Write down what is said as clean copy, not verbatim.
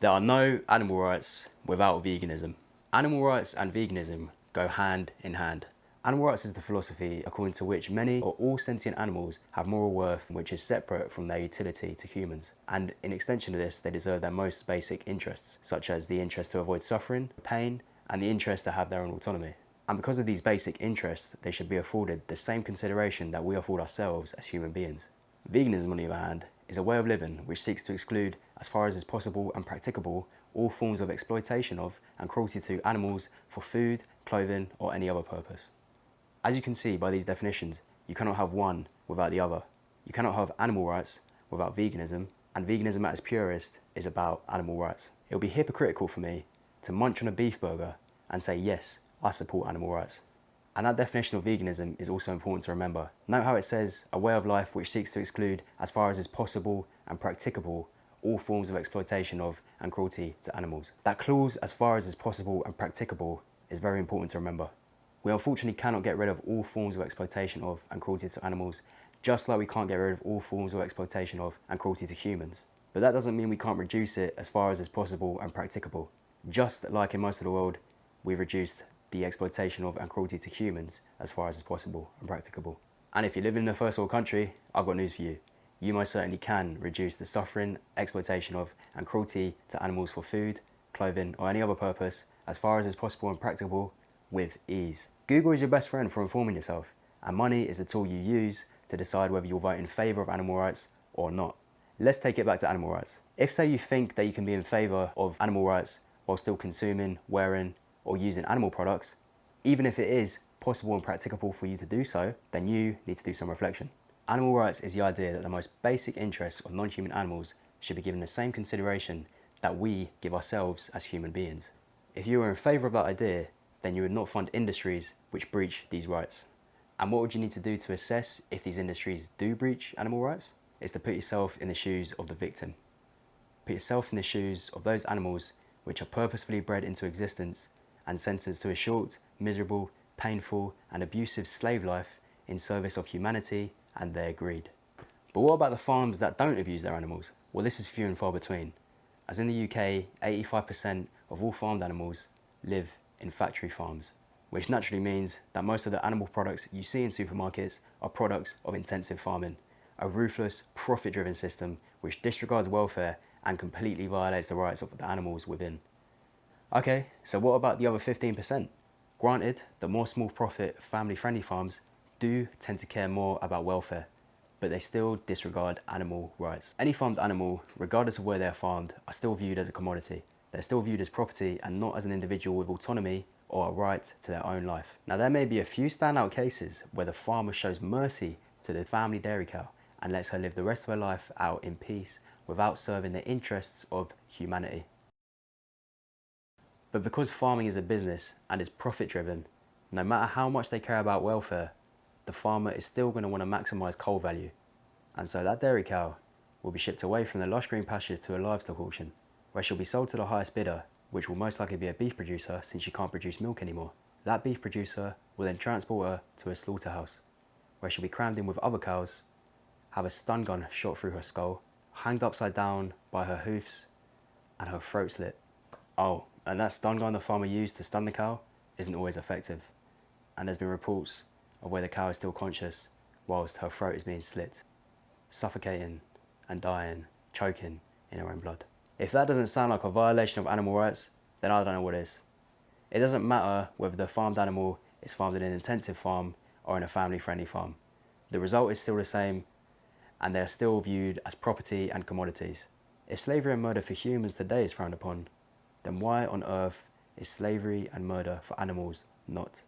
There are no animal rights without veganism. Animal rights and veganism go hand in hand. Animal rights is the philosophy according to which many or all sentient animals have moral worth which is separate from their utility to humans. And in extension of this, they deserve their most basic interests, such as the interest to avoid suffering, pain, and the interest to have their own autonomy. And because of these basic interests, they should be afforded the same consideration that we afford ourselves as human beings. Veganism, on the other hand, is a way of living which seeks to exclude, as far as is possible and practicable, all forms of exploitation of and cruelty to animals for food, clothing, or any other purpose. As you can see by these definitions, you cannot have one without the other. You cannot have animal rights without veganism, and veganism at its purest is about animal rights. It would be hypocritical for me to munch on a beef burger and say, yes, I support animal rights. And that definition of veganism is also important to remember. Note how it says, a way of life which seeks to exclude, as far as is possible and practicable, all forms of exploitation of and cruelty to animals. That clause, as far as is possible and practicable, is very important to remember. We unfortunately cannot get rid of all forms of exploitation of and cruelty to animals, just like we can't get rid of all forms of exploitation of and cruelty to humans. But that doesn't mean we can't reduce it as far as is possible and practicable. Just like in most of the world, we've reduced the exploitation of and cruelty to humans as far as is possible and practicable. And if you live in a first world country, I've got news for you. You most certainly can reduce the suffering, exploitation of and cruelty to animals for food, clothing, or any other purpose as far as is possible and practicable with ease. Google is your best friend for informing yourself, and money is the tool you use to decide whether you'll vote in favour of animal rights or not. Let's take it back to animal rights. If say you think that you can be in favour of animal rights while still consuming, wearing, or using animal products, even if it is possible and practicable for you to do so, then you need to do some reflection. Animal rights is the idea that the most basic interests of non-human animals should be given the same consideration that we give ourselves as human beings. If you are in favour of that idea, then you would not fund industries which breach these rights. And what would you need to do to assess if these industries do breach animal rights? Is to put yourself in the shoes of the victim. Put yourself in the shoes of those animals which are purposefully bred into existence and sentenced to a short, miserable, painful, and abusive slave life in service of humanity and their greed. But what about the farms that don't abuse their animals? Well, this is few and far between. As in the UK, 85% of all farmed animals live in factory farms, which naturally means that most of the animal products you see in supermarkets are products of intensive farming, a ruthless, profit-driven system which disregards welfare and completely violates the rights of the animals within. Okay, so what about the other 15%? Granted, the more small profit, family-friendly farms do tend to care more about welfare, but they still disregard animal rights. Any farmed animal, regardless of where they are farmed, are still viewed as a commodity. They're still viewed as property and not as an individual with autonomy or a right to their own life. Now, there may be a few standout cases where the farmer shows mercy to the family dairy cow and lets her live the rest of her life out in peace without serving the interests of humanity. But because farming is a business and is profit-driven, no matter how much they care about welfare, the farmer is still going to want to maximise coal value. And so that dairy cow will be shipped away from the lush green pastures to a livestock auction, where she'll be sold to the highest bidder, which will most likely be a beef producer since she can't produce milk anymore. That beef producer will then transport her to a slaughterhouse, where she'll be crammed in with other cows, have a stun gun shot through her skull, hanged upside down by her hoofs, and her throat slit. Oh, and that stun gun the farmer used to stun the cow isn't always effective. And there's been reports of where the cow is still conscious whilst her throat is being slit, suffocating and dying, choking in her own blood. If that doesn't sound like a violation of animal rights, then I don't know what is. It doesn't matter whether the farmed animal is farmed in an intensive farm or in a family-friendly farm. The result is still the same, and they are still viewed as property and commodities. If slavery and murder for humans today is frowned upon, then why on earth is slavery and murder for animals not?